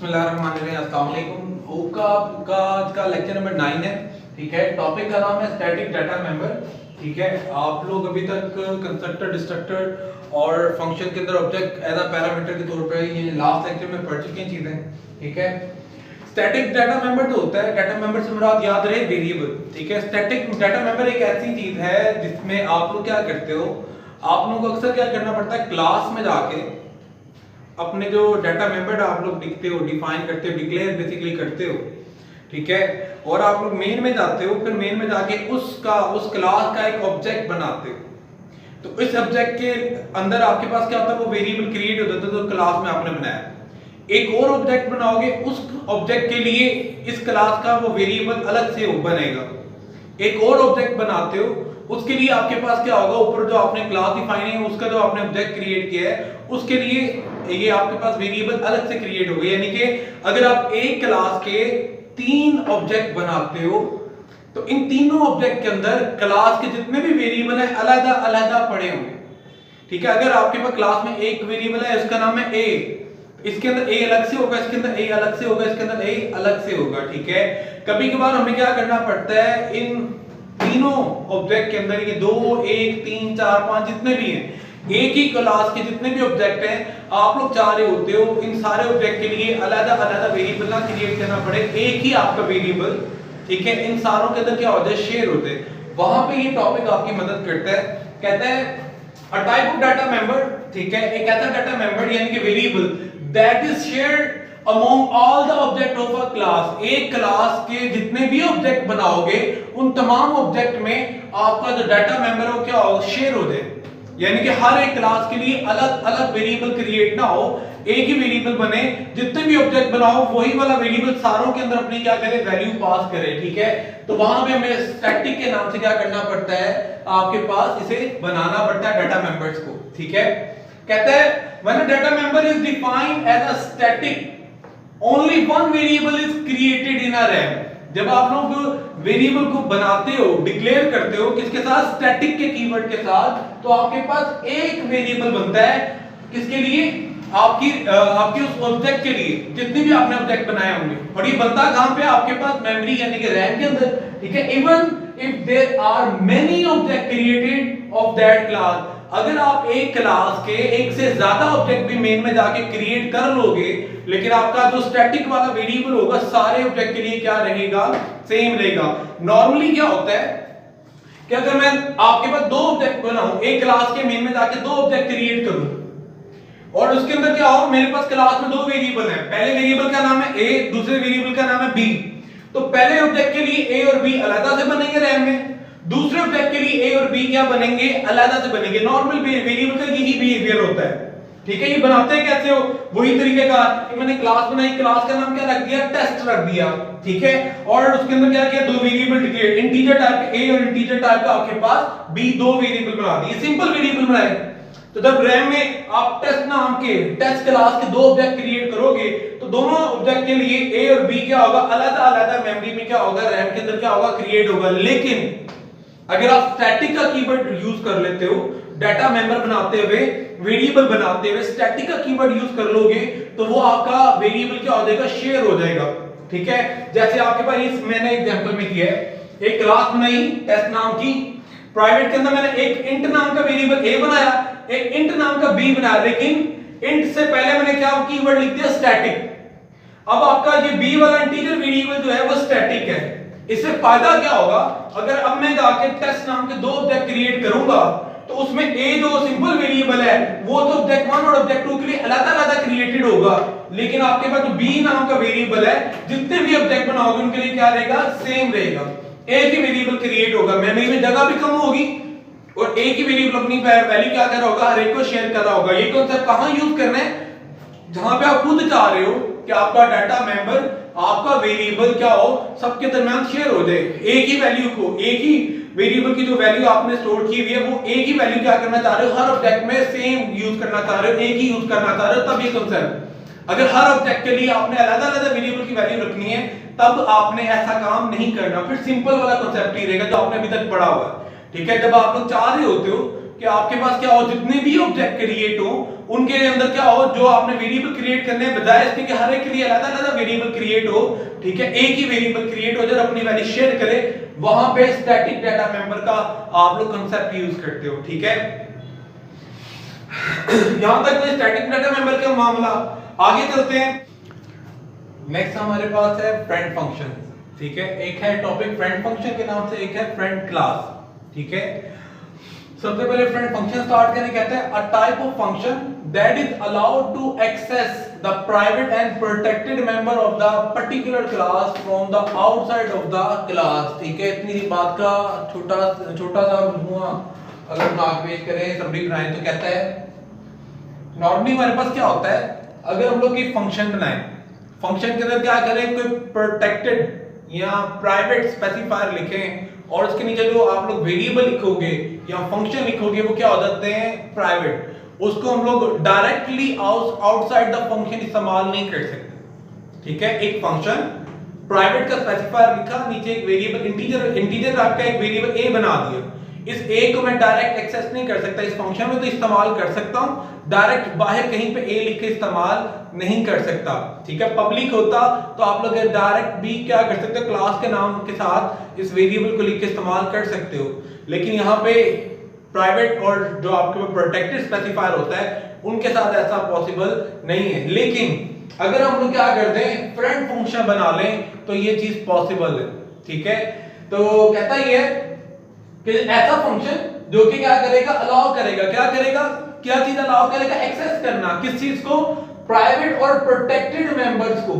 बिस्मिल्लाहिर्रहमानिर्रहीम, अस्सलाम वालेकुम। आपका आज का लेक्चर नंबर 9 है। ठीक है, टॉपिक का नाम है स्टैटिक डाटा मेंबर। ठीक है, आप लोग अभी तक कंस्ट्रक्टर, डिस्ट्रक्टर और फंक्शन के अंदर ऑब्जेक्ट एज अ पैरामीटर के तौर पे ये लास्ट लेक्चर में पढ़ चुके हैं चीजें। ठीक है, स्टैटिक डाटा मेंबर जो होता है, डाटा मेंबर से मुराद याद रहे वेरिएबल। ठीक है, स्टैटिक डाटा मेंबर एक ऐसी चीज है जिसमें आप लोग क्या करते हो, आप लोगों को अक्सर क्या करना पड़ता है, क्लास में जाके अपने जो डाटा मेंबर आप लोग लिखते हो, डिफाइन करते हो, डिक्लेयर बेसिकली करते हो। ठीक है, और आप लोग मेन में जाते हो, फिर मेन में जाके उस क्लास का एक ऑब्जेक्ट बनाते हो। तो इस ऑब्जेक्ट के अंदर आपके पास क्या होता है, वो वेरिएबल क्रिएट होता है जो क्लास में आपने बनाया। एक और ऑब्जेक्ट बनाओगे, उस ऑब्जेक्ट के लिए इस क्लास का वो वेरिएबल अलग से बनेगा। एक और ऑब्जेक्ट बनाते हो, उसके लिए आपके पास क्या होगा, ऊपर जो आपने क्लास डिफाइन है, उसका जो आपने ऑब्जेक्ट क्रिएट किया है, उसके लिए ये आपके पास वेरिएबल अलग से क्रिएट हो गए। यानी कि अगर आप एक क्लास के 3 ऑब्जेक्ट बनाते हो, तो इन तीनों ऑब्जेक्ट के अंदर क्लास के जितने भी वेरिएबल है अलग अलग पड़े होंगे। ठीक है, अगर आपके पास क्लास में एक वेरिएबल है, उसका नाम है ए, इसके अंदर ए अलग से होगा, इसके अंदर ए अलग से होगा, इसके अंदर ए अलग से होगा। ठीक है, कभी कभार हमें क्या करना पड़ता है, इन तीनों ऑब्जेक्ट के अंदर ये 2 1 3 4 5 जितने भी हैं, एक ही क्लास के जितने भी ऑब्जेक्ट हैं, आप लोग चाह रहे होते हो इन सारे ऑब्जेक्ट के लिए अलग अलग वेरिएबल ना क्रिएट करना पड़े, एक ही आपका वेरिएबल। ठीक है, इन सारों के अंदर क्या हो जाए, शेयर होते हैं। वहां पे ये टॉपिक आपकी मदद करता है। कहता है अ टाइप ऑफ डाटा मेंबर। ठीक है, एक ऐसा डाटा मेंबर यानी कि variable that is shared among all the object of a class. एक क्लास के जितने भी ऑब्जेक्ट बनाओगे, उन तमाम ऑब्जेक्ट में आपका जो डाटा मेंबर हो क्या हो, शेयर हो जाए। यानी कि हर एक क्लास के लिए अलग अलग वेरिएबल क्रिएट ना हो, एक ही वेरिएबल बने, जितने भी ऑब्जेक्ट बनाओ वही वाला वेरिएबल सारों के अंदर अपनी क्या करे, वैल्यू पास करे। ठीक है, तो वहां पे हमें स्टैटिक के नाम से क्या करना पड़ता है, आपके पास इसे बनाना पड़ता है डाटा मेंबर्स को। ठीक है, कहता है when a data member is defined as a static only one variable is created in a RAM. जब आप लोग वेरिएबल को बनाते हो, डिक्लेयर करते हो किसके साथ, स्टैटिक के कीवर्ड के साथ, तो आपके पास एक वेरिएबल बनता है किसके लिए, आपकी उस ऑब्जेक्ट के लिए, जितने भी आपने ऑब्जेक्ट बनाए होंगे। और ये बनता कहां पे, आपके पास मेमोरी यानी कि रैम के अंदर। ठीक है, even if there are many object created of that class, अगर आप एक क्लास के एक से ज्यादा ऑब्जेक्ट भी मेन में जाके क्रिएट कर लोगे, लेकिन आपका जो स्टैटिक वाला वेरिएबल होगा सारे ऑब्जेक्ट के लिए क्या रहेगा, सेम रहेगा। नॉर्मली क्या होता है कि अगर मैं आपके पास 2 ऑब्जेक्ट बनाऊं, एक क्लास के मेन में जाके 2 ऑब्जेक्ट क्रिएट करूं, और उसके अंदर क्या हो, मेरे पास क्लास में 2 वेरिएबल हैं, पहले वेरिएबल का नाम है ए, दूसरे वेरिएबल का नाम है बी। तो पहले ऑब्जेक्ट के लिए ए और बी अलग से बनेंगे रैम में, दूसरे ऑब्जेक्ट के लिए ए और बी क्या बनेंगे, अलग से बनेंगे। नॉर्मल वेरिएबल का यही बिहेवियर होता है। ठीक है, ये बनाते हैं कैसे हो, वही तरीके का, मैंने क्लास बनाई, क्लास का नाम क्या रख दिया, टेस्ट रख दिया। ठीक है, और उसके अंदर क्या किया, 2 variable declare, integer type A और इंटीजर टाइप का आपके पास बी, 2 वेरिएबल बना दिए, सिंपल वेरिएबल बनाए। तो जब रैम में आप टेस्ट नाम के टेस्ट क्लास के 2 ऑब्जेक्ट क्रिएट करोगे, तो दोनों ऑब्जेक्ट के लिए ए और बी क्या होगा, अलग अलग मेमोरी में क्या होगा, रैम के अंदर क्या होगा, क्रिएट होगा। लेकिन अगर आप स्टैटिक का कीवर्ड यूज कर लेते हो, डाटा मेंबर बनाते हुए, वेरिएबल बनाते हुए स्टैटिक का कीवर्ड यूज कर लोगे, तो वो आपका वेरिएबल क्या हो जाएगा, शेयर हो जाएगा। ठीक है, जैसे आपके पास मैंने एग्जांपल में किया है, एक क्लास बनाई टेस्ट नाम की, प्राइवेट के अंदर मैंने एक इंट नाम का वेरिएबल ए बनाया, एक इंट नाम का बी बनाया, लेकिन इंट से पहले मैंने क्या कीवर्ड लिख दिया, स्टैटिक। अब आपका ये बी वाला इंटीजर वेरिएबल जो है वो स्टैटिक है। इससे फायदा क्या होगा, अगर अब मैं जाके टेस्ट नाम के 2 ऑब्जेक्ट क्रिएट करूंगा, तो उसमें ए जो सिंपल वेरिएबल है वो तो ऑब्जेक्ट 1 और ऑब्जेक्ट 2 के लिए अलग अलग क्रिएटेड होगा, लेकिन आपके पास जो बी नाम का वेरिएबल है, जितने भी ऑब्जेक्ट बनाओगे उनके लिए क्या रहेगा, सेम रहेगा, एक ही वेरिएबल क्रिएट होगा, मेमोरी में जगह भी कम होगी, और एक ही वेरिएबल अपनी वैल्यू क्या कर रहा होगा, हर एक को शेयर कर रहा होगा। ये कॉन्सेप्ट कहां यूज करना है, जहां पे आप खुद चाह रहे हो कि आपका डाटा मेंबर, आपका वेरिएबल क्या हो, सबके दरमियान शेयर हो जाए, एक ही वैल्यू को, एक ही वेरिएबल की जो वैल्यू आपने स्टोर की हुई है वो एक ही वैल्यू क्या करना चाह रहे हो, हर ऑब्जेक्ट में सेम यूज करना चाह रहे हो, एक ही यूज करना चाह रहे हो, तब ये कॉन्सेप्ट। अगर हर ऑब्जेक्ट के लिए आपने अलग अलग वेरिएबल की वैल्यू रखनी है, तब आपने ऐसा काम नहीं करना, फिर सिंपल वाला कॉन्सेप्ट ही रहेगा जो आपने अभी तक पढ़ा हुआ है। ठीक है, जब आप लोग चाह रहे होते हो कि आपके पास क्या हो, जितने भी ऑब्जेक्ट क्रिएट हो उनके अंदर क्या हो, जो आपने वेरिएबल क्रिएट करने हैं बजाय इसके कि हर एक के लिए अलग-अलग वेरिएबल क्रिएट हो, ठीक है, एक ही वेरिएबल क्रिएट हो जो अपनी वैल्यू शेयर करे, वहां पे स्टैटिक डाटा मेंबर का आप लोग कांसेप्ट यूज करते हो, ठीक है। यहां तक तो स्टैटिक डाटा मेंबर का मामला। आगे चलते हैं, नेक्स्ट हमारे पास है फ्रेंड फंक्शन, ठीक है। एक है टॉपिक फ्रेंड फंक्शन के नाम से, एक है फ्रेंड क्लास, ठीक है। सबसे पहले फ्रेंड फंक्शन स्टार्ट करने कहते हैं a type of function that is allowed to access the private and protected member of the particular class from the outside of the class, ठीक है। इतनी सी बात का छोटा सा मजमूआ अगर नाक पेश करें, समरी बनाएं तो कहता है नॉर्मली हमारे पास क्या होता है, अगर हम लोग एक फंक्शन बनाएं, फंक्शन के अंदर क्या करें, कोई प्रोटेक्टेड या प्राइवेट स्पेसिफायर लिखें और उसके नीचे जो आप लोग वेरिएबल लिखोगे या फंक्शन लिखोगे वो क्या हो जाते हैं, प्राइवेट। उसको हम लोग डायरेक्टली आउटसाइड द फंक्शन इस्तेमाल नहीं कर सकते, ठीक है। एक फंक्शन प्राइवेट का स्पेसिफायर लिखा, नीचे एक वेरिएबल इंटीजर आपका एक वेरिएबल a बना दिया, इस a को मैं डायरेक्ट एक्सेस नहीं कर सकता, इस फंक्शन में तो इस्तेमाल कर सकता हूं, डायरेक्ट बाहर कहीं पे a लिख के इस्तेमाल नहीं कर सकता, ठीक है। पब्लिक होता तो आप लोग डायरेक्ट भी क्या कर सकते हो, क्लास के नाम के साथ इस वेरिएबल को लिख के इस्तेमाल कर सकते हो, लेकिन यहाँ पे प्राइवेट और जो आपके प्रोटेक्टेड स्पेसिफायर होता है उनके साथ ऐसा पॉसिबल नहीं है। लेकिन अगर हम लोग क्या कर दें, फ्रेंड फंक्शन बना लें तो ये चीज पॉसिबल है, ठीक है। तो कहता ही है कि ऐसा फंक्शन जो कि क्या करेगा, अलाउ करेगा, क्या चीज अलाउ करेगा, एक्सेस करना, किस चीज को, प्राइवेट और प्रोटेक्टेड मेंबर्स को,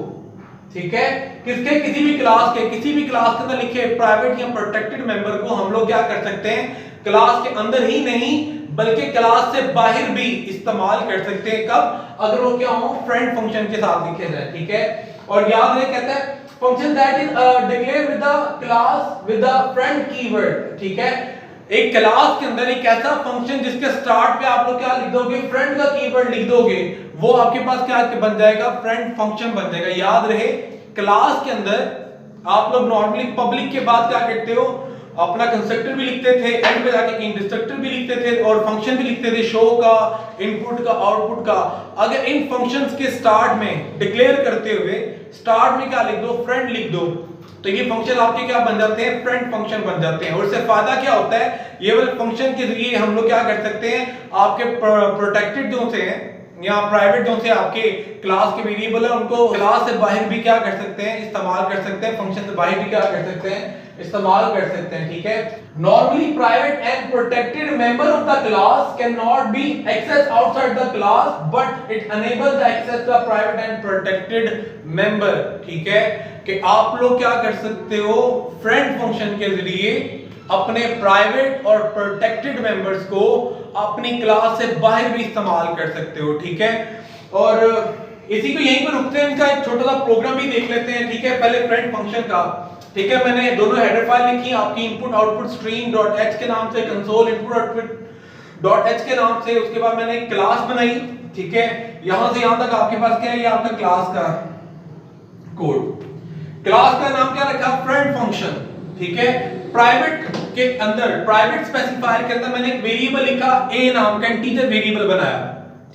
ठीक है। किसके, किसी भी क्लास के अंदर लिखे प्राइवेट या प्रोटेक्टेड मेंबर को हम लोग क्या कर सकते हैं, क्लास के अंदर ही नहीं बल्कि क्लास से बाहर भी इस्तेमाल कर सकते हैं। कब, अगर वो क्या हो, फ्रेंड फंक्शन के साथ लिखे जाए, ठीक है। और याद रहे कहता है function that is declared with the class with the friend keyword, ठीक है। एक क्लास के अंदर एक ऐसा फंक्शन जिसके स्टार्ट पे आप लोग क्या लिख दोगे, फ्रेंड का कीवर्ड लिख दोगे, वो आपके पास क्या बन जाएगा, फ्रेंड फंक्शन बन जाएगा। याद रहे क्लास के अंदर आप लोग नॉर्मली पब्लिक के बाद क्या करते हो, अपना कंस्ट्रक्टर भी लिखते थे, एंड में जाके एक डिस्ट्रक्टर भी लिखते थे और फंक्शन भी लिखते थे, शो का, इनपुट का, आउटपुट का। अगर इन फंक्शंस के स्टार्ट में डिक्लेयर करते हुए स्टार्ट में क्या लिख दो, फ्रेंड लिख दो, तो ये फंक्शन आपके क्या बन जाते हैं, फ्रेंड फंक्शन बन जाते हैं। और इससे फायदा क्या होता है, ये वाले फंक्शन के जरिए हम लोग क्या कर सकते हैं, आपके प्रोटेक्टेड जो से हैं या प्राइवेट जो से आपके क्लास के वेरिएबल है उनको क्लास से बाहर भी क्या कर सकते हैं, इस्तेमाल कर सकते हैं, फंक्शन से बाहर भी क्या कर सकते हैं, इस्तेमाल कर सकते हैं, ठीक है। Normally private and protected member of the class can not be access outside the class but it enables the access the private and protected member, ठीक है। कि आप लोग क्या कर सकते हो, फ्रेंड फंक्शन के जरिए अपने प्राइवेट और प्रोटेक्टेड मेंबर्स को अपनी क्लास से बाहर भी इस्तेमाल कर सकते हो, ठीक है। और इसी को यहीं पर रुकते हैं, इनका एक छोटा सा प्रोग्राम भी देख लेते हैं, ठीक है। पहले फ्रेंड फंक्शन का, ठीक है, मैंने दोनों हेडर फाइल लिखी आपकी input output stream dot H के नाम से, console input output dot H के नाम से। उसके बाद मैंने एक क्लास बनाई, ठीक है। यहां से यहां तक आपके पास क्या है, ये आपका क्लास का कोड। क्लास का नाम क्या रखा, फ्रेंड फंक्शन, ठीक है। प्राइवेट के अंदर, प्राइवेट स्पेसिफायर के अंदर मैंने एक वेरिएबल लिखा, a नाम का इंटीजर वेरिएबल बनाया,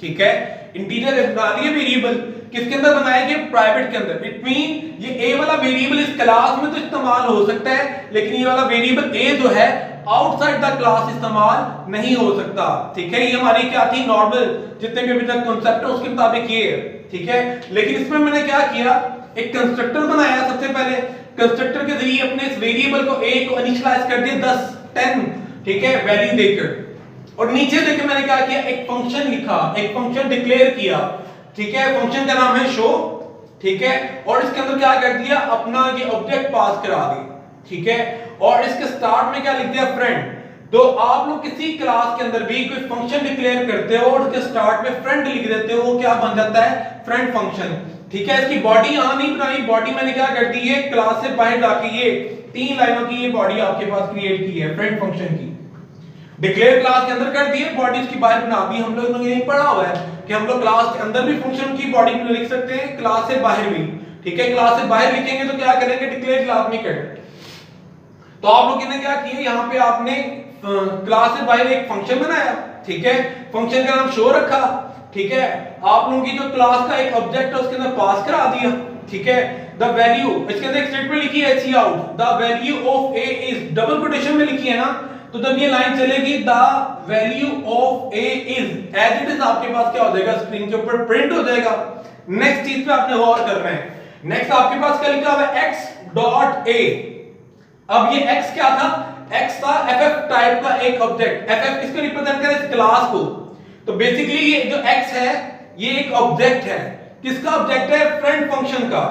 ठीक है। इंटीजर बना लिया वेरिएबल, किसके अंदर बनाएंगे, प्राइवेट के अंदर। इट मीन ये a वाला वेरिएबल इस क्लास में तो इस्तेमाल हो सकता है, लेकिन ये वाला वेरिएबल a जो है आउटसाइड द क्लास इस्तेमाल नहीं हो सकता, ठीक है। ये हमारी क्या थी, नॉर्मल जितने भी अभी तक कांसेप्ट है उसके मुताबिक ये है, ठीक है। लेकिन इसमें मैंने क्या किया, एक कंस्ट्रक्टर बनाया सबसे पहले, कंस्ट्रक्टर के जरिए अपने इस वेरिएबल को a को इनिशियलाइज कर दिया 10, ठीक है, वैल्यू देकर। और नीचे देकर मैंने क्या किया, एक फंक्शन लिखा, एक फंक्शन डिक्लेयर किया, ठीक है। फंक्शन का नाम है शो, ठीक है। और इसके अंदर क्या कर दिया, अपना ये ऑब्जेक्ट पास करा दी, ठीक है। और इसके स्टार्ट में क्या लिख दिया, फ्रेंड। तो आप लोग किसी क्लास के अंदर भी कोई फंक्शन डिक्लेयर करते हो और उसके स्टार्ट में फ्रेंड लिख देते हो, वो क्या बन जाता है, फ्रेंड फंक्शन, ठीक है। इसकी बॉडी यहां नहीं बनाई, बॉडी मैंने क्या कर दी है, क्लास से बाहर जाके ये 3 लाइनों की ये बॉडी आपके पास क्रिएट की है फ्रेंड फंक्शन की। डिक्लेयर क्लास के अंदर कर दिए, बॉडी उसकी बाहर बना दी। हम लोग ने यही पढ़ा हुआ है कि हम लोग क्लास के अंदर भी फंक्शन की बॉडी लिख सकते हैं, क्लास से बाहर भी, ठीक है। क्लास से बाहर लिखेंगे तो क्या करेंगे, डिक्लेयर क्लास में कर। तो आप लोग ने क्या किया, यहाँ पे आपने क्लास से बाहर एक फंक्शन बनाया, ठीक है, फंक्शन का नाम शो रखा, ठीक है, आप लोगों की जो क्लास का एक ऑब्जेक्ट है उसके अंदर पास करा दिया, ठीक है, द वैल्यू, इसके अंदर एक स्टेटमेंट लिखी है cout, the value of a is, double quotation में लिखी है ना, तो जब ये लाइन चलेगी the value of a is as it is, आपके पास क्या हो जाएगा, स्क्रीन के ऊपर प्रिंट हो जाएगा। नेक्स्ट चीज पे आपने गौर करना है, नेक्स्ट आपके पास क्या लिखा हुआ है, x डॉट a। अब ये x क्या था, x था ff टाइप का एक ऑब्जेक्ट, ff किसको रिप्रेजेंट करे, इस क्लास को। तो बेसिकली ये जो x है ये एक ऑब्जेक्ट है, किसका ऑब्जेक्ट है, फ्रेंड फंक्शन का।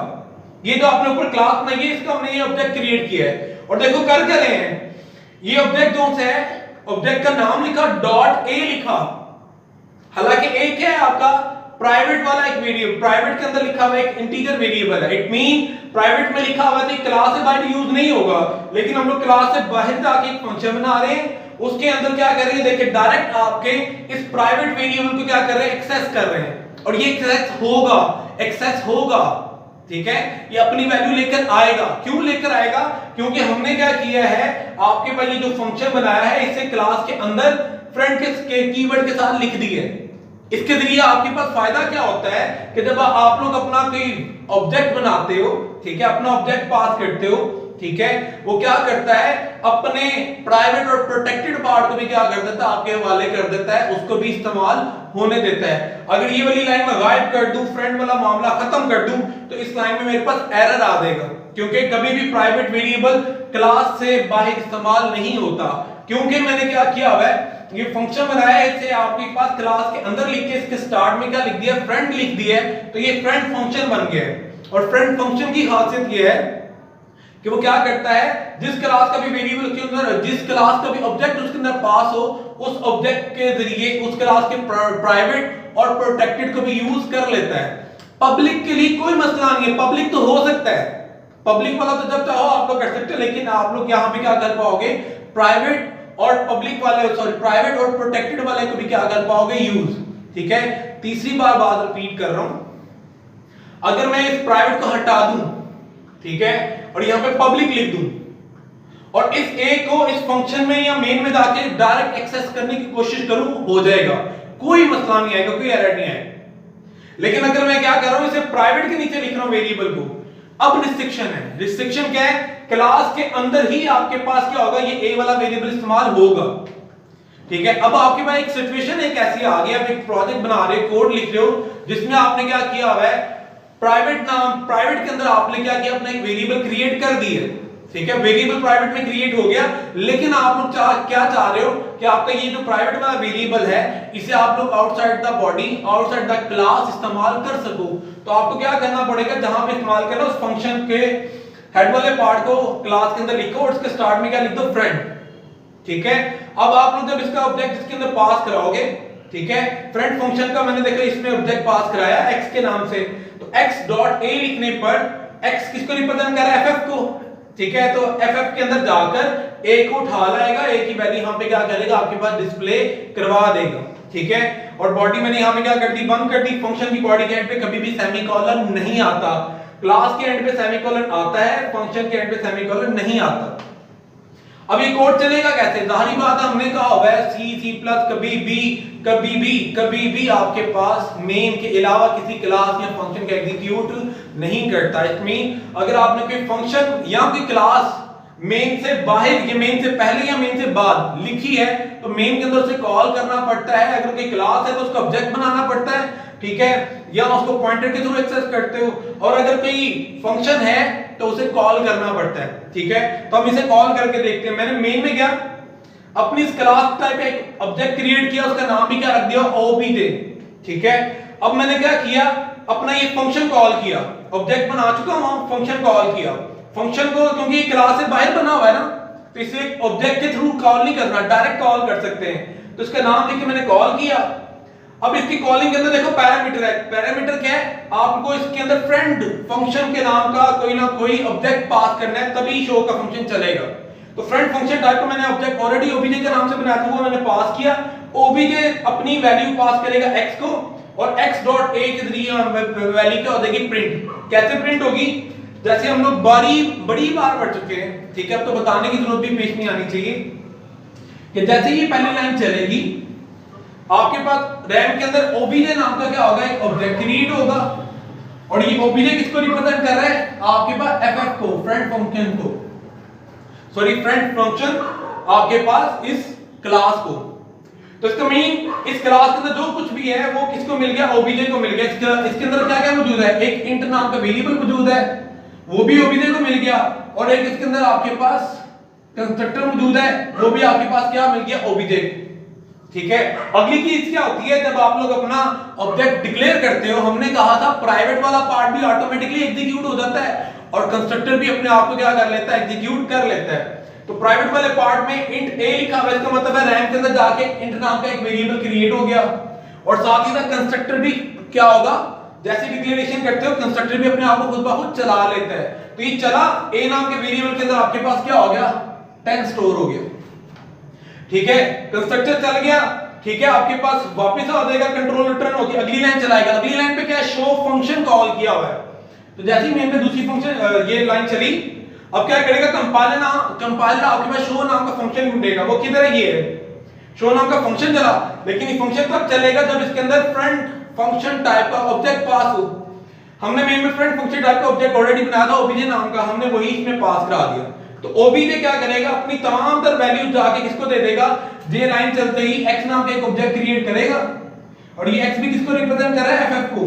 ये जो आपने ऊपर क्लास बनाई है इसका हमने ये ऑब्जेक्ट क्रिएट किया है, और देखो कर क्या रहे हैं, ये ऑब्जेक्ट कौन सा है, ऑब्जेक्ट का नाम लिखा डॉट a लिखा, हालांकि a क्या है आपका, प्राइवेट वाला एक वेरिएबल, प्राइवेट के अंदर लिखा हुआ एक इंटीजर वेरिएबल है, इट मीन प्राइवेट में लिखा हुआ है तो क्लास से बाहर यूज नहीं होगा, लेकिन हम लोग क्लास से बाहर जाके एक फंक्शन बना रहे हैं, उसके अंदर क्या कर रहे हैं, देखिए डायरेक्ट आपके इस प्राइवेट वेरिएबल को क्या कर रहे हैं, एक्सेस कर रहे हैं, और ये एक्सेस होगा, ठीक है, ये अपनी वैल्यू लेकर आएगा। क्यों लेकर आएगा, क्योंकि हमने क्या किया है, आपके पास ये जो फंक्शन बनाया है इसे क्लास के अंदर फ्रेंड के कीवर्ड के साथ लिख दिए। इसके जरिए आपके पास फायदा क्या होता है कि जब आप लोग अपना कोई ऑब्जेक्ट बनाते हो, ठीक है, अपना ऑब्जेक्ट पास करते हो, ठीक है, वो क्या करता है, अपने प्राइवेट और प्रोटेक्टेड पार्ट को भी क्या कर देता है, आपके हवाले कर देता है, उसको भी इस्तेमाल होने देता है। अगर ये वाली लाइन में गायब कर दूं, फ्रेंड वाला मामला खत्म कर दूं, तो इस लाइन में मेरे पास एरर आ जाएगा, क्योंकि कभी भी प्राइवेट वेरिएबल क्लास से बाहर इस्तेमाल नहीं होता, क्योंकि मैंने क्या किया हुआ है, ये फंक्शन बनाया है, इसे आपके पास क्लास के अंदर लिख के इसके स्टार्ट में क्या लिख दिया, फ्रेंड लिख दिया है, तो ये फ्रेंड फंक्शन बन गया है। और फ्रेंड फंक्शन की खासियत ये है कि वो क्या करता है, जिस क्लास का भी वेरिएबल के अंदर, जिस क्लास का भी ऑब्जेक्ट उसके अंदर पास हो, उस ऑब्जेक्ट के जरिए उस क्लास के प्राइवेट और प्रोटेक्टेड को भी यूज कर लेता है। पब्लिक के लिए कोई मसला नहीं है, पब्लिक तो हो सकता है, पब्लिक वाला तो जब चाहो आप लोग कर सकते हो, लेकिन आप लोग यहां पे क्या कर पाओगे, प्राइवेट और पब्लिक वाले, सॉरी प्राइवेट और प्रोटेक्टेड वाले को भी क्या कर पाओगे, यूज, ठीक है। तीसरी बार बात रिपीट कर रहा हूं, अगर मैं इस प्राइवेट को हटा दूं, ठीक है, और यहां पे पब्लिक लिख दूं, और इस ए को इस फंक्शन में या मेन में जाके डायरेक्ट एक्सेस करने की कोशिश करूं, हो जाएगा, कोई मसला नहीं आएगा, कोई एरर नहीं आएगा। लेकिन अगर मैं क्या कर रहा हूं, इसे प्राइवेट के नीचे लिख रहा हूं वेरिएबल को, अब रिस्ट्रिक्शन है, रिस्ट्रिक्शन क्या है, क्लास के अंदर ही आपके पास क्या होगा, ये ए वाला वेरिएबल इस्तेमाल होगा, ठीक है। अब आपके पास एक सिचुएशन एक ऐसी आ गई, आप एक प्रोजेक्ट बना रहे हो, कोड लिख रहे हो, जिसमें आपने क्या किया हुआ है, प्राइवेट के अंदर आपने क्या किया, अपना एक वेरिएबल क्रिएट कर दिया, ठीक है, वेरिएबल प्राइवेट में क्रिएट हो गया, लेकिन आप लोग क्या चाह रहे हो कि आपका ये जो प्राइवेट वाला वेरिएबल है इसे आप लोग outside the body, outside the class इस्तेमाल कर सको, तो आपको क्या करना पड़ेगा, जहां पे इस्तेमाल करना उस फंक्शन के हेड वाले पार्ट को क्लास के अंदर लिखो और उसके स्टार्ट में क्या लिख दो, फ्रेंड, ठीक है। अब आप लोग जब इसका ऑब्जेक्ट इसके अंदर पास कराओगे, ठीक है, फ्रेंड फंक्शन का मैंने देखा इसमें ऑब्जेक्ट पास कराया x के नाम से, तो x डॉट a लिखने पर x किसको रिप्रेजेंट कर रहा है, ff को, ठीक है, तो ff के अंदर जाकर a को उठा लाएगा, a की वैल्यू यहां पे क्या करेगा, आपके पास डिस्प्ले करवा देगा, ठीक है। और बॉडी मैंने यहां पे क्या कर दी, बंद कर दी, फंक्शन की बॉडी के एंड पे कभी भी सेमीकोलन नहीं आता, क्लास के एंड पे सेमीकोलन आता है, फंक्शन के एंड पे सेमीकोलन नहीं आता। अब ये कोड चलेगा कैसे, जाहिर बात है, हमने कहा हुआ है C++ कभी भी आपके पास मेन के अलावा किसी क्लास या फंक्शन का एग्जीक्यूट नहीं करता। इट मीन अगर आपने कोई फंक्शन या कोई क्लास मेन से बाहर या मेन से पहले या मेन से बाद लिखी है, तो मेन के अंदर उसे कॉल करना पड़ता है, अगर कोई क्लास है तो उसका ऑब्जेक्ट बनाना पड़ता है, ठीक है, या उसको पॉइंटर के थ्रू एक्सेस करते हो, और अगर कोई फंक्शन है तो उसे कॉल करना पड़ता है, ठीक है। तो हम इसे कॉल करके देखते हैं। मैंने मेन में क्या अपनी इस क्लास टाइप एक ऑब्जेक्ट क्रिएट किया, उसका नाम भी क्या रख दिया, obj, ठीक है। अब मैंने क्या किया, अपना ये फंक्शन कॉल किया, ऑब्जेक्ट बना चुका हूं, फंक्शन कॉल किया, फंक्शन को क्योंकि क्लास से बाहर बना हुआ है ना, तो इसे ऑब्जेक्ट के थ्रू कॉल नहीं करना, डायरेक्ट कॉल कर सकते हैं, तो इसका नाम लिख के मैंने कॉल किया। अब इसकी कॉलिंग के अंदर देखो पैरामीटर है, पैरामीटर क्या है, आपको इसके अंदर फ्रेंड फंक्शन के नाम का कोई ना कोई ऑब्जेक्ट पास करना है, तभी शो का फंक्शन चलेगा। तो फ्रेंड फंक्शन टाइप को मैंने ऑब्जेक्ट ऑलरेडी obj के नाम से बनाया था, वो मैंने पास किया, obj अपनी वैल्यू पास करेगा x को, और x डॉट a के जरिए वैल्यू क्या हो जाएगी, प्रिंट। कैसे प्रिंट होगी, जैसे हम लोग बड़ी बार पढ़ चुके हैं, ठीक है, अब तो बताने की जरूरत भी पेश नहीं आनी चाहिए, कि जैसे ही पहली लाइन चलेगी आपके पास रैम के अंदर ओबीजे नाम का क्या होगा, एक ऑब्जेक्ट क्रिएट होगा, और ये ओबीजे किसको रिप्रेजेंट कर रहा है, आपके पास एफएफ को, फ्रंट फंक्शन को, सॉरी फ्रंट फंक्शन आपके पास इस क्लास को। तो इसका मीन इस क्लास के अंदर जो कुछ भी है वो किसको मिल गया, ओबीजे को मिल गया। इसके अंदर क्या क्या मौजूद है, एक इंट नाम का वेरिएबल मौजूद है, वो भी ओबीजे को मिल गया, और एक इसके अंदर आपके पास कंस्ट्रक्टर मौजूद है, वो भी आपके पास क्या मिल गया, ओबीजे। ठीक है, अगली चीज क्या होती है, जब आप लोग अपना ऑब्जेक्ट डिक्लेयर करते हो, हमने कहा था प्राइवेट वाला पार्ट भी ऑटोमेटिकली एग्जीक्यूट हो जाता है और कंस्ट्रक्टर भी अपने आप को क्या कर लेता है, एग्जीक्यूट कर लेता है। तो प्राइवेट वाले पार्ट में इंट ए लिखा हुआ है, इसका मतलब है रैम के अंदर जाके इंट नाम का एक वेरिएबल क्रिएट हो गया, और साथ ही साथ कंस्ट्रक्टर भी क्या होगा, जैसे डिक्लेरेशन करते हो कंस्ट्रक्टर भी अपने आप को खुद ब खुद चला लेता है। तो ये चला ए नाम के वेरिएबल के अंदर आपके पास क्या हो गया, 10 स्टोर हो गया। ठीक है, कंस्ट्रक्टर चल गया, ठीक है, आपके पास वापस आ जाएगा, कंट्रोल रिटर्न हो गया, अगली लाइन चलाएगा। अगली लाइन पे क्या है, शो फंक्शन कॉल किया हुआ है। तो जैसे ही मेन में दूसरी फंक्शन ये लाइन चली, अब क्या करेगा, कंपाइलर आपके पास शो नाम का फंक्शन ढूंढेगा, वो किधर है, ये है, शो नाम का फंक्शन चला, लेकिन ये फंक्शन कब चलेगा, जब इसके अंदर फ्रंट फंक्शन टाइप का ऑब्जेक्ट पास हो। हमने मेन में फ्रंट फंक्शन टाइप का ऑब्जेक्ट ऑलरेडी बनाया था ओबीजे नाम का, हमने वही इसमें पास करा दिया। तो ओबीजे क्या करेगा, अपनी तमाम तर वैल्यू जाके किसको दे देगा, ये लाइन चलते ही x नाम का एक ऑब्जेक्ट क्रिएट करेगा, और ये x भी किसको रिप्रेजेंट कर रहा है, ff को।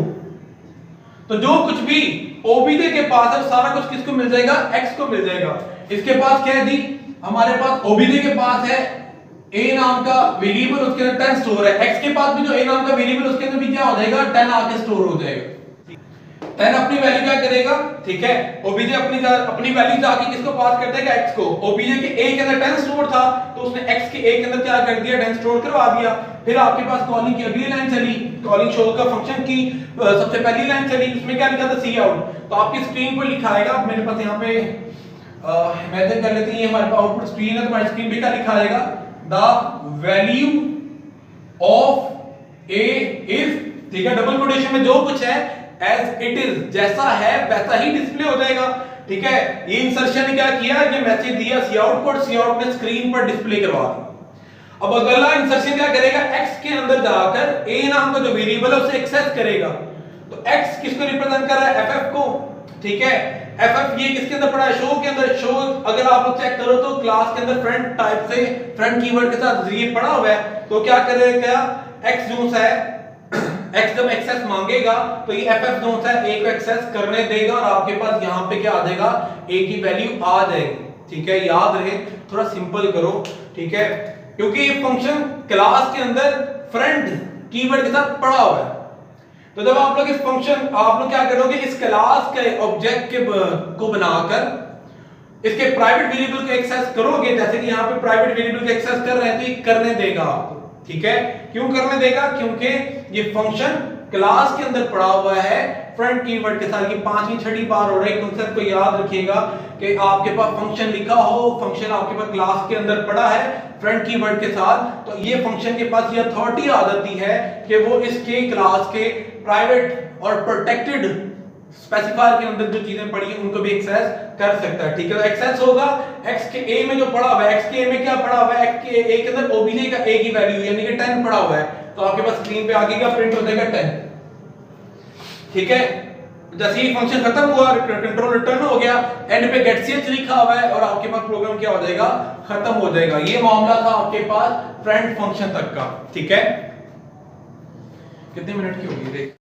तो जो कुछ भी ओबीजे के पास है सारा कुछ किसको मिल जाएगा, x को मिल जाएगा। इसके पास क्या है जी, हमारे पास ओबीजे के पास है a नाम का वेरिएबल, उसके अंदर 10 स्टोर है, x के पास भी जो a नाम का वेरिएबल उसके अंदर भी क्या हो जाएगा, 10 आके स्टोर हो जाएगा। 10 अपनी वैल्यू क्या करेगा, ठीक है, ओबीजे अपनी वैल्यू जाके किसको पास कर देगा, x को। ओबीजे के a के अंदर 10 स्टोर था, तो उसने x के a के अंदर क्या कर दिया, 10 स्टोर करवा दिया। फिर आपके पास कॉलिंग की अगली लाइन चली, कॉलिंग शो का फंक्शन की सबसे पहली लाइन चली, उसमें क्या लिखा था, सी आउट। तो आपकी स्क्रीन पर लिखा आएगा, मेरे पास यहाँ पे मेथड कर लेते हैं, ये हमारे पास आउटपुट स्क्रीन है, तो हमारी स्क्रीन पे क्या लिखा आएगा, the value of a is, ठीक है, डबल कोटेशन में जो कुछ है as it is, जैसा है वैसा ही डिस्प्ले हो जाएगा। ठीक है, ये इंसर्शन ने क्या किया, ये मैसेज दिया सी आउट को, सी आउट ने स्क्रीन पर डिस्प्ले करवा दिया। अब अगला इंसर्शन क्या करेगा, x के अंदर जाकर a नाम का जो वेरिएबल है उसे एक्सेस करेगा। तो x किसको रिप्रेजेंट कर रहा है, ff को। ठीक है, ff ये किसके अंदर पड़ा है, शो के अंदर। शो अगर आप लोग चेक करो तो क्लास के अंदर फ्रंट टाइप से फ्रंट कीवर्ड के साथ ये पड़ा हुआ है, तो क्या करेगा, x जो है x जब एक्सेस मांगेगा तो ये ff जो है a को एक्सेस करने देगा, और आपके पास यहाँ पे क्या आ जाएगा, a की वैल्यू आ जाएगी। ठीक है, याद रहे, थोड़ा सिंपल करो। ठीक है, क्योंकि ये फंक्शन क्लास के अंदर फ्रंट कीवर्ड के साथ पड़ा हुआ है। तो जब आप लोग इस फंक्शन, आप लोग क्या करोगे, इस क्लास के ऑब्जेक्ट को बनाकर इसके प्राइवेट वेरिएबल को एक्सेस करोगे, जैसे कि यहाँ पे प्राइवेट वेरिएबल को एक्सेस कर रहे हैं, तो ये करने देगा आपको। ठीक है, क्यों करने देगा, क्योंकि ये फंक्शन क्लास के अंदर पड़ा हुआ है फ्रंट कीवर्ड के साथ। ये 5वीं 6वीं बार हो रहा है, कंसेप्ट को याद रखिएगा कि आपके पास फंक्शन लिखा हो, फंक्शन आपके पास क्लास के अंदर पड़ा है फ्रंट कीवर्ड के साथ, तो ये फंक्शन के पास ये अथॉरिटी आ जाती है कि वो इसके क्लास के प्राइवेट और प्रोटेक्टेड स्पेसिफायर के अंदर जो चीजें पड़ी हैं उनको भी एक्सेस कर सकता है। ठीक है, एक्सेस होगा x के a में जो पड़ा हुआ है, x के a में क्या पड़ा हुआ है, x के a के अंदर ओबीजे का a की वैल्यू यानी कि 10 पड़ा हुआ है, तो आपके पास स्क्रीन पे आगे प्रिंट हो जाएगा 10। ठीक है, जैसे ही फंक्शन खत्म हुआ, कंट्रोल रिटर्न हो गया, एंड पे गेट ch लिखा हुआ है, और आपके पास प्रोग्राम क्या हो जाएगा, खत्म हो जाएगा। ये मामला था आपके पास फ्रंट फंक्शन तक का। ठीक है, कितने मिनट की होगी देख